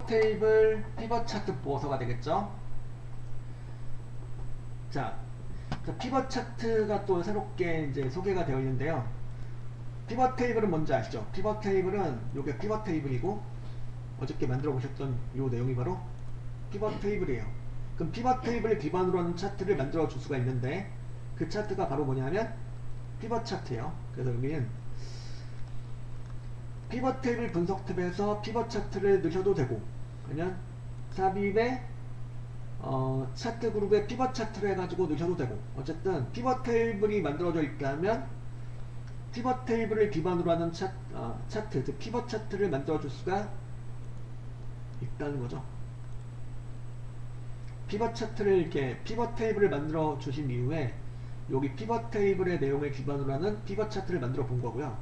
테이블, 피벗 차트 보고서가 되겠죠. 자, 피벗 차트가 또 새롭게 이제 소개가 되어 있는데요. 피벗 테이블은 뭔지 아시죠? 피벗 테이블은 요게 피벗 테이블이고 어저께 만들어 보셨던 요 내용이 바로 피벗 테이블이에요. 그럼 피벗 테이블을 기반으로 하는 차트를 만들어 줄 수가 있는데 그 차트가 바로 뭐냐면 피벗 차트예요. 그래서 여기는 피벗 테이블 분석 탭에서 피벗 차트를 넣으셔도 되고 그냥 삽입에 차트 그룹에 피벗 차트를 해가지고 넣으셔도 되고 어쨌든 피벗 테이블이 만들어져 있다면 피벗 테이블을 기반으로 하는 차트, 즉 피벗 차트를 만들어 줄 수가 있다는 거죠. 피벗 차트를 이렇게 피벗 테이블을 만들어 주신 이후에 여기 피벗 테이블의 내용을 기반으로 하는 피벗 차트를 만들어 본 거고요.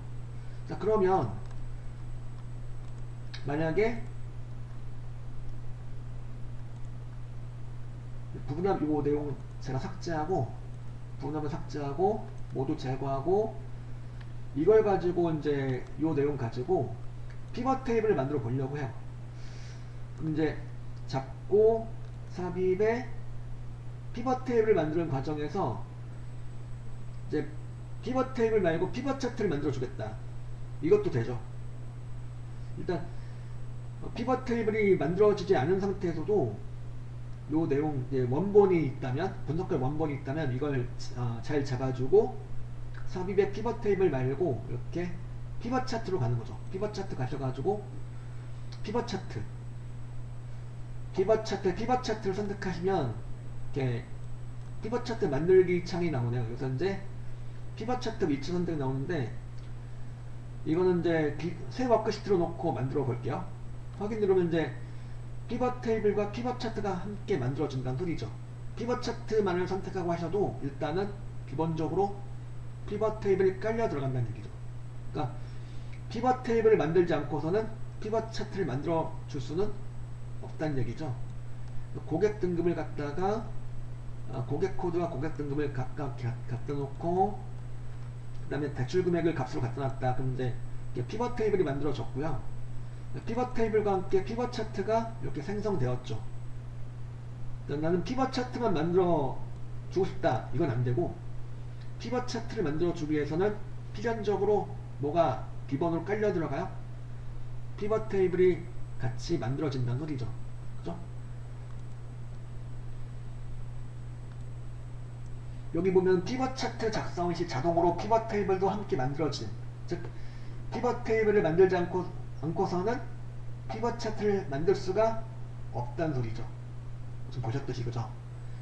자, 그러면 만약에 부분합 요 내용 제가 삭제하고 부분합을 삭제하고 모두 제거하고 이걸 가지고 이제 요 내용 가지고 피벗 테이블을 만들어 보려고 해요. 그럼 이제 잡고 삽입에 피벗 테이블을 만드는 과정에서 이제 피벗 테이블 말고 피벗 차트를 만들어 주겠다. 이것도 되죠. 일단 피벗 테이블이 만들어지지 않은 상태에서도 요 내용 원본이 있다면 분석할 원본이 있다면 이걸 잘 잡아주고 삽입의 피벗 테이블 말고 이렇게 피벗 차트로 가는 거죠. 피벗 차트 가셔가지고 피벗 차트를 선택하시면 이렇게 피벗 차트 만들기 창이 나오네요. 여기서 이제 피벗 차트 위치 선택 나오는데 이거는 이제 새 워크시트로 놓고 만들어 볼게요. 확인 누르면 이제 피벗 테이블과 피벗 차트가 함께 만들어진다는 소리죠. 피벗 차트만을 선택하고 하셔도 일단은 기본적으로 피벗 테이블이 깔려 들어간다는 얘기죠. 그러니까 피벗 테이블을 만들지 않고서는 피벗 차트를 만들어 줄 수는 없다는 얘기죠. 고객 등급을 갖다가 고객 코드와 고객 등급을 각각 갖다 놓고 그 다음에 대출 금액을 값으로 갖다 놨다. 그럼 이제 피벗 테이블이 만들어졌고요. 피벗 테이블과 함께 피벗 차트가 이렇게 생성되었죠. 나는 피벗 차트만 만들어 주고 싶다. 이건 안 되고 피벗 차트를 만들어 주기 위해서는 필연적으로 뭐가 기본으로 깔려 들어가요? 피벗 테이블이 같이 만들어진다는 소리죠. 그죠? 여기 보면 피벗 차트 작성 시 자동으로 피벗 테이블도 함께 만들어진, 즉 피벗 테이블을 만들지 않고서는 피벗 차트를 만들 수가 없다는 소리죠. 지금 보셨듯이 그죠?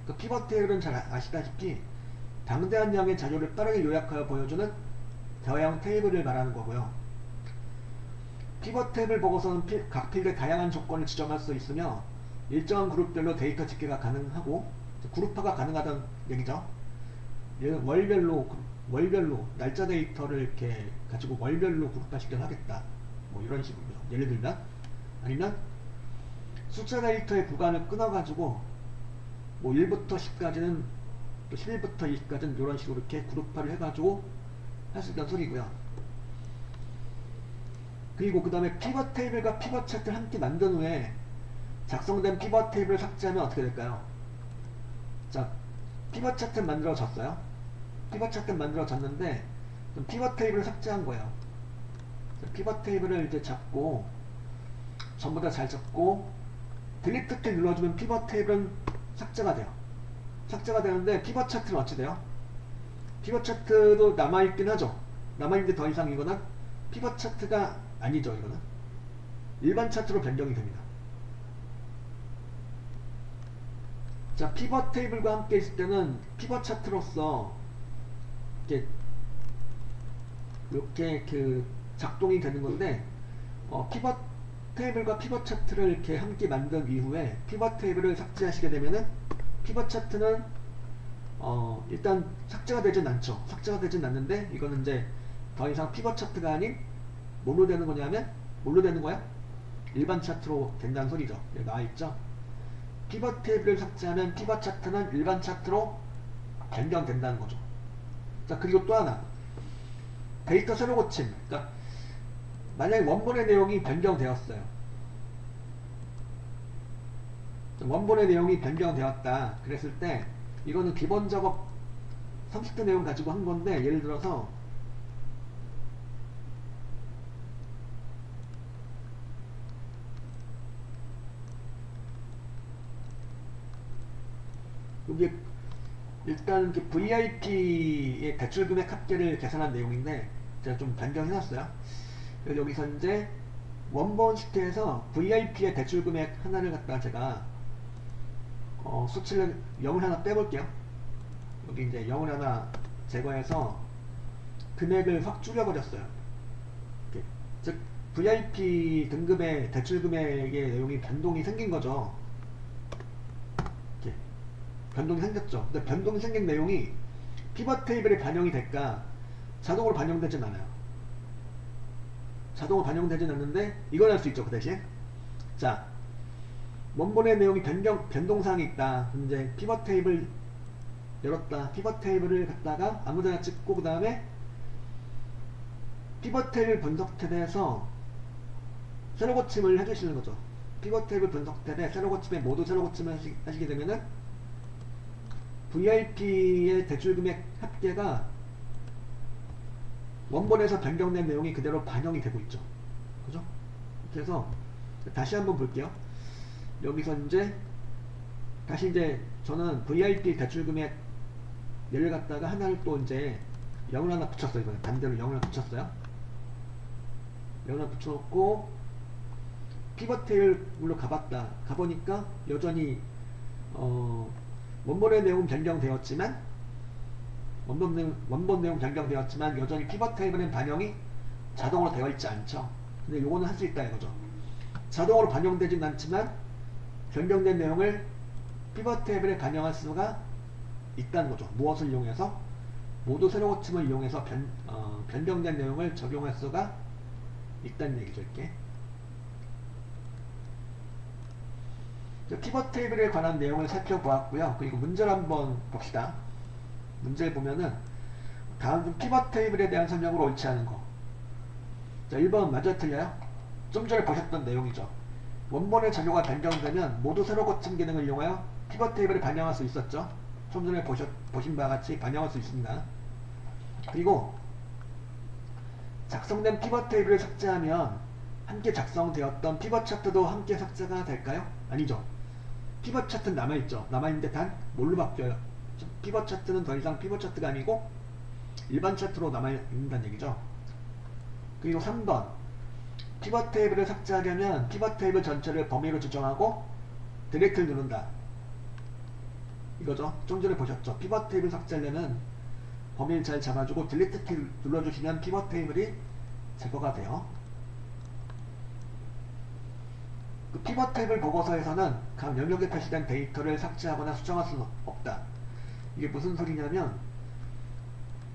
그 피벗 테이블은 잘 아시다시피 방대한 양의 자료를 빠르게 요약하여 보여주는 대화형 테이블을 말하는 거고요. 피벗 테이블 보고서는 각 필드에 다양한 조건을 지정할 수 있으며 일정한 그룹별로 데이터 집계가 가능하고 그룹화가 가능하다는 얘기죠. 월별로 날짜 데이터를 이렇게 가지고 월별로 그룹화 시켜하겠다. 뭐 이런 식으로 예를 들면 아니면 숫자 데이터의 구간을 끊어가지고 뭐 1부터 10까지는 또 11부터 20까지는 이런 식으로 이렇게 그룹화를 해가지고 할 수 있다는 소리고요. 그리고 그 다음에 피벗 테이블과 피벗 차트를 함께 만든 후에 작성된 피벗 테이블을 삭제하면 어떻게 될까요? 자, 피벗 차트 만들어졌어요. 피벗 차트 만들어졌는데 그럼 피벗 테이블을 삭제한 거예요. 피벗 테이블을 이제 잡고 전부 다 잘 잡고 딜리트 키 눌러주면 피벗 테이블은 삭제가 돼요. 삭제가 되는데 피벗 차트는 어찌 돼요? 피벗 차트도 남아있긴 하죠. 남아있는데 더 이상 이거는 피벗 차트가 아니죠. 이거는 일반 차트로 변경이 됩니다. 자, 피벗 테이블과 함께 있을 때는 피벗 차트로서 이렇게 그 작동이 되는 건데 피벗 테이블과 피벗 차트를 이렇게 함께 만든 이후에 피벗 테이블을 삭제하시게 되면은 피벗 차트는 일단 삭제가 되진 않죠. 삭제가 되진 않는데 이거는 이제 더 이상 피벗 차트가 아닌 뭘로 되는 거냐면 뭘로 되는 거야? 일반 차트로 된다는 소리죠. 여기 나와있죠. 피벗 테이블을 삭제하면 피벗 차트는 일반 차트로 변경된다는 거죠. 자, 그리고 또 하나 데이터 새로 고침. 그러니까 만약에 원본의 내용이 변경되었어요. 원본의 내용이 변경되었다 그랬을 때 이거는 기본 작업 30대 내용 가지고 한 건데, 예를 들어서 여기 일단 VIP의 대출금액 합계를 계산한 내용인데 제가 좀 변경해놨어요. 그래서 여기서 이제 원본 시트에서 VIP의 대출금액 하나를 갖다 제가 수치를 0을 하나 빼볼게요. 여기 이제 0을 하나 제거해서 금액을 확 줄여버렸어요. 이렇게. 즉 VIP 등급의 대출금액의 내용이 변동이 생긴 거죠. 이렇게. 변동이 생겼죠. 근데 변동이 생긴 내용이 피벗 테이블에 반영이 될까? 자동으로 반영되진 않아요. 자동으로 반영되진 않는데 이건 할 수 있죠. 그 대신 자, 원본의 내용이 변동사항이 있다. 이제 피벗 테이블 열었다. 피벗 테이블을 갖다가 아무데나 찍고 그 다음에 피벗 테이블 분석 탭에서 세로 고침을 해주시는 거죠. 피벗 테이블 분석 탭에 세로 고침에 모두 세로 고침을 하시게 되면은 VIP의 대출금액 합계가 원본에서 변경된 내용이 그대로 반영이 되고 있죠. 그죠? 그래서 다시 한번 볼게요. 여기서 이제 다시 이제 저는 VIP 대출금액 얘를 갖다가 하나를 또 이제 0을 하나 붙였어요. 이번에 반대로 0을 하나 붙였어요. 0을 하나 붙여놓고 피벗 테이블로 가봤다. 가보니까 여전히 원본의 내용은 변경되었지만 원본 내용 변경되었지만 여전히 피벗 테이블은 반영이 자동으로 되어 있지 않죠. 근데 요거는 할 수 있다 이거죠. 자동으로 반영되진 않지만 변경된 내용을 피벗 테이블에 반영할 수가 있다는 거죠. 무엇을 이용해서? 모두 세로 고침을 이용해서 변경된 내용을 적용할 수가 있다는 얘기죠. 이렇게. 피벗 테이블에 관한 내용을 살펴보았고요. 그리고 문제를 한번 봅시다. 문제를 보면은 다음 피벗 테이블에 대한 설명으로 옳지 않은 거. 자, 1번 맞아 틀려요? 좀 전에 보셨던 내용이죠. 원본의 자료가 변경되면 모두 세로 고침 기능을 이용하여 피벗 테이블에 반영할 수 있었죠. 좀 전에 보신 바와 같이 반영할 수 있습니다. 그리고 작성된 피벗 테이블을 삭제하면 함께 작성되었던 피벗 차트도 함께 삭제가 될까요? 아니죠. 피벗 차트는 남아있죠. 남아있는데 단 뭘로 바뀌어요? 피벗 차트는 더 이상 피벗 차트가 아니고 일반 차트로 남아있는다는 얘기죠. 그리고 3번 피벗 테이블을 삭제하려면 피벗 테이블 전체를 범위로 지정하고 딜리트를 누른다. 이거죠. 좀 전에 보셨죠. 피벗 테이블 삭제하려면 범위를 잘 잡아주고 딜리트 키 눌러주시면 피벗 테이블이 제거가 돼요. 그 피벗 테이블 보고서에서는 각 영역에 표시된 데이터를 삭제하거나 수정할 수는 없다. 이게 무슨 소리냐면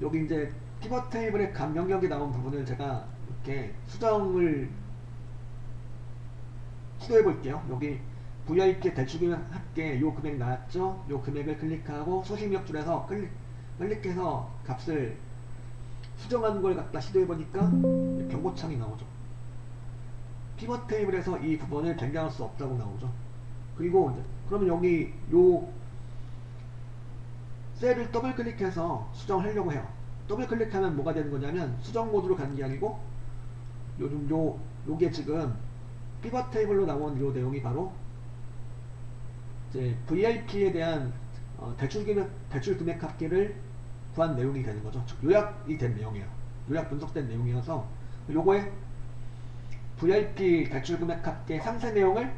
여기 이제 피벗 테이블의 각 영역에 나온 부분을 제가 이렇게 수정을 시도해 볼게요. 여기 VIP 대출금액 합계 요 금액 나왔죠? 요 금액을 클릭하고 수식력 줄에서 클릭해서 값을 수정하는 걸 갖다 시도해 보니까 경고창이 나오죠. 피벗 테이블에서 이 부분을 변경할 수 없다고 나오죠. 그리고 이제 그러면 여기 요 셀을 더블 클릭해서 수정을 하려고 해요. 더블 클릭하면 뭐가 되는 거냐면 수정 모드로 가는 게 아니고 요즘 요게 지금 피벗 테이블로 나온 요 내용이 바로 이제 VIP에 대한 대출 금액 합계를 구한 내용이 되는 거죠. 즉 요약이 된 내용이에요. 요약 분석된 내용이어서 요거에 VIP 대출 금액 합계 상세 내용을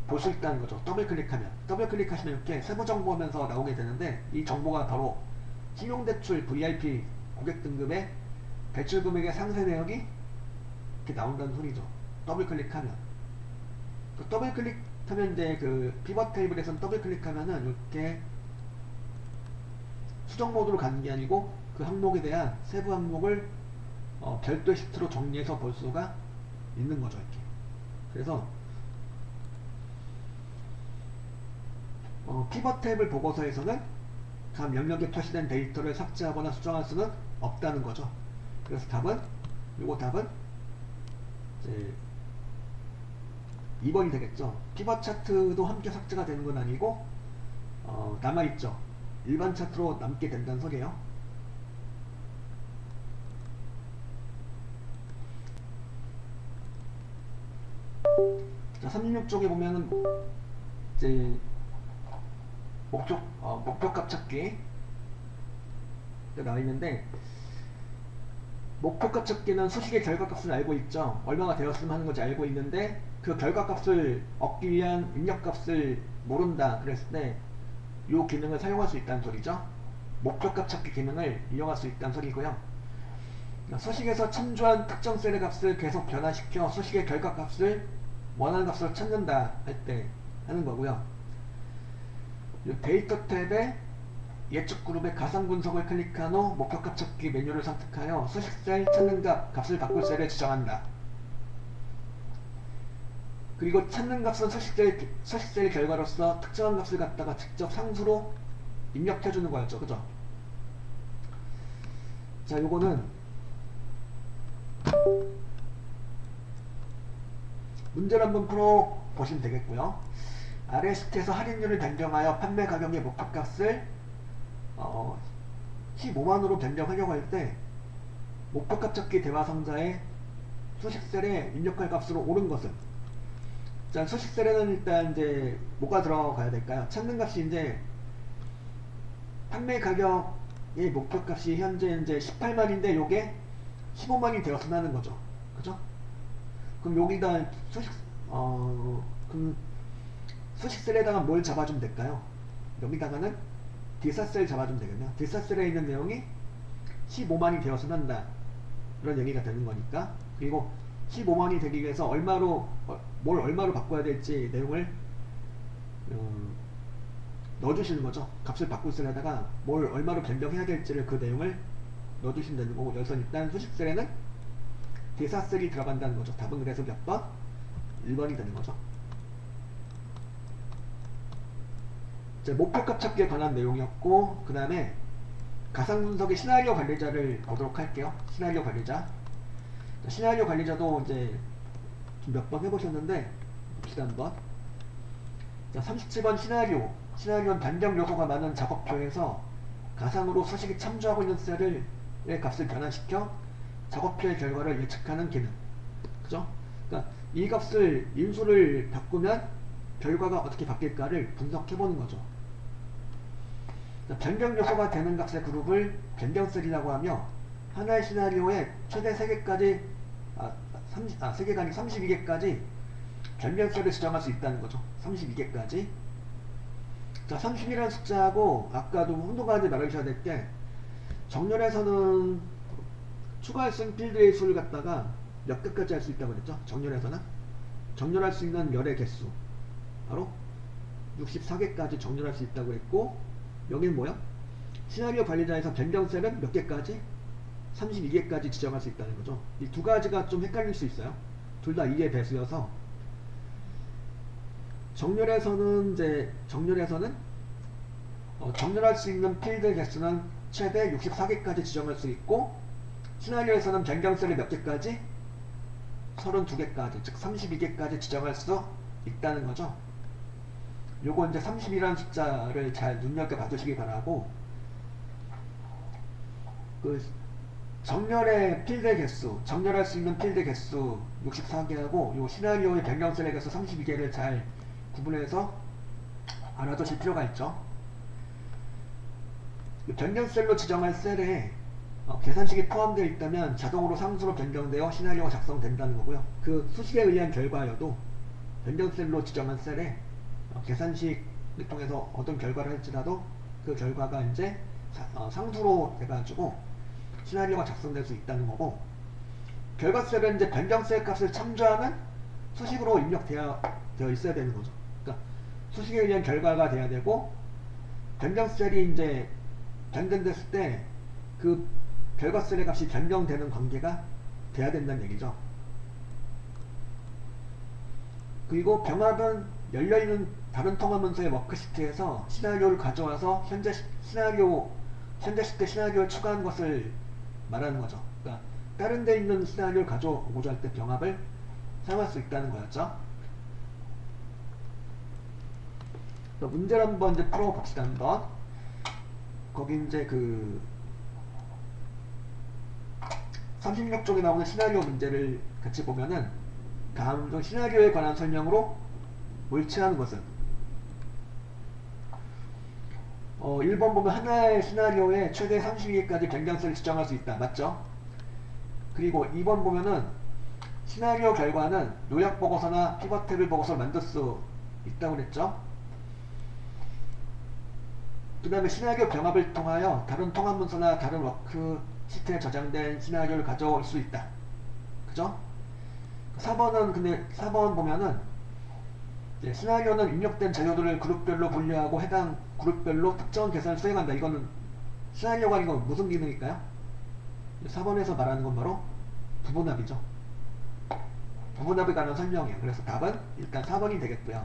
볼 수 있다는 거죠. 더블 클릭하면. 더블 클릭하시면 이렇게 세부 정보 하면서 나오게 되는데 이 정보가 바로 신용대출 VIP 고객 등급의 대출 금액의 상세 내역이 이렇게 나온다는 소리죠. 더블 클릭하면. 그 더블 클릭하면 이제 그 피벗 테이블에서는 더블 클릭하면은 이렇게 수정 모드로 가는 게 아니고 그 항목에 대한 세부 항목을 별도의 시트로 정리해서 볼 수가 있는 거죠. 이렇게. 그래서 피벗 테이블 보고서에서는 각 영역에 표시된 데이터를 삭제하거나 수정할 수는 없다는 거죠. 그래서 답은 요거 답은 이제 2번이 되겠죠. 피벗 차트도 함께 삭제가 되는 건 아니고 남아있죠. 일반 차트로 남게 된다는 소리예요. 자, 366쪽에 보면은 이제 목표값 찾기 나와 있는데, 목표값 찾기는 수식의 결과값을 알고 있죠. 얼마가 되었으면 하는 건지 알고 있는데 그 결과값을 얻기 위한 입력값을 모른다 그랬을 때 이 기능을 사용할 수 있다는 소리죠. 목표값 찾기 기능을 이용할 수 있다는 소리고요. 수식에서 참조한 특정 셀의 값을 계속 변화시켜 수식의 결과값을 원하는 값으로 찾는다 할 때 하는 거고요. 이 데이터 탭에 예측 그룹의 가상 분석을 클릭한 후 목표값 찾기 메뉴를 선택하여 수식셀 찾는 값을 바꿀 셀을 지정한다. 그리고 찾는 값은 수식셀 결과로서 특정한 값을 갖다가 직접 상수로 입력해주는 거였죠. 그죠? 자, 요거는 문제를 한번 풀어보시면 되겠고요. 아래 시트에서 할인율을 변경하여 판매 가격의 목표값을 15만으로 변경하려고 할 때 목표값 찾기 대화 상자에 수식셀에 입력할 값으로 옳은 것은, 자, 수식셀에는 일단 이제 뭐가 들어가야 될까요? 찾는 값이 이제 판매 가격의 목표값이 현재 이제 18만인데 요게 15만이 되었으면 하는 거죠. 그죠? 그럼 여기다 그럼 수식셀에다가 뭘 잡아주면 될까요? 여기다가는 디사셀 잡아주면 되겠네요. 디사셀에 있는 내용이 15만이 되었으면 한다, 이런 얘기가 되는 거니까. 그리고 15만이 되기 위해서 뭘 얼마로 바꿔야 될지 내용을 넣어주시는 거죠. 값을 바꿀 셀에다가 뭘 얼마로 변경해야 될지를 그 내용을 넣어주시면 되는 거고, 여기서 일단 수식셀에는 디사셀이 들어간다는 거죠. 답은 그래서 몇 번? 1번이 되는 거죠. 이제 목표값 찾기에 관한 내용이었고, 그 다음에 가상분석의 시나리오 관리자를 보도록 할게요. 시나리오 관리자. 시나리오 관리자도 이제 몇 번 해보셨는데 봅시다 한번. 자, 37번 시나리오는 변경 요소가 많은 작업표에서 가상으로 수식이 참조하고 있는 셀의 값을 변환시켜 작업표의 결과를 예측하는 기능. 그죠? 그러니까 이 값을 인수를 바꾸면 결과가 어떻게 바뀔까를 분석해보는 거죠. 자, 변경 요소가 되는 값의 그룹을 변경셀이라고 하며 하나의 시나리오에 최대 3개까지 3개가 아니고 32개까지 변경셀을 지정할 수 있다는 거죠. 32개까지. 자, 30이라는 숫자하고 아까도 혼동하지 말아주셔야 될 게, 정렬에서는 추가할 수 있는 필드의 수를 갖다가 몇 개까지 할 수 있다고 그랬죠. 정렬에서는 정렬할 수 있는 열의 개수 바로 64개까지 정렬할 수 있다고 했고, 여기는 뭐야? 시나리오 관리자에서 변경셀은 몇 개까지? 32개까지 지정할 수 있다는 거죠. 이 두 가지가 좀 헷갈릴 수 있어요. 둘 다 2의 배수여서. 정렬에서는 정렬할 수 있는 필드 개수는 최대 64개까지 지정할 수 있고, 시나리오에서는 변경셀을 몇 개까지? 32개까지, 즉 32개까지 지정할 수 있다는 거죠. 요거 이제 30이라는 숫자를 잘 눈여겨 봐주시기 바라고, 그 정렬의 필드 개수, 정렬할 수 있는 필드 개수 64개하고 요 시나리오의 변경셀의 개수 32개를 잘 구분해서 알아두실 필요가 있죠. 변경셀로 지정할 셀에 계산식이 포함되어 있다면 자동으로 상수로 변경되어 시나리오가 작성된다는 거고요. 그 수식에 의한 결과여도 변경셀로 지정한 셀에 계산식을 통해서 어떤 결과를 할지라도 그 결과가 이제 상수로 돼가지고 시나리오가 작성될 수 있다는 거고, 결과셀은 이제 변경셀 값을 참조하는 수식으로 입력되어 있어야 되는 거죠. 그러니까 수식에 의한 결과가 돼야 되고, 변경셀이 이제 변경됐을 때 그 결과셀의 값이 변경되는 관계가 돼야 된다는 얘기죠. 그리고 병합은 열려있는 다른 통화 문서의 워크시트에서 시나리오를 가져와서 현재 시트 시나리오를 추가한 것을 말하는 거죠. 그러니까 다른 데 있는 시나리오를 가져오고자 할 때 병합을 사용할 수 있다는 거였죠. 문제를 한번 이제 풀어봅시다. 한번 거기 이제 그 36쪽에 나오는 시나리오 문제를 같이 보면은 다음 중 시나리오에 관한 설명으로 옳지 않은 것은 1번 보면 하나의 시나리오에 최대 32개까지 변경수를 지정할 수 있다. 맞죠? 그리고 2번 보면은 시나리오 결과는 요약 보고서나 피벗 테이블 보고서를 만들 수 있다고 그랬죠? 그 다음에 시나리오 병합을 통하여 다른 통합 문서나 다른 워크시트에 저장된 시나리오를 가져올 수 있다. 그죠? 4번은 근데 4번 보면은 시나리오는 입력된 자료들을 그룹별로 분류하고 해당 그룹별로 특정 계산을 수행한다. 이거는 시나리오가 이거 무슨 기능일까요? 4번에서 말하는 건 바로 부분합이죠. 부분합에 관한 설명이에요. 그래서 답은 일단 4번이 되겠고요.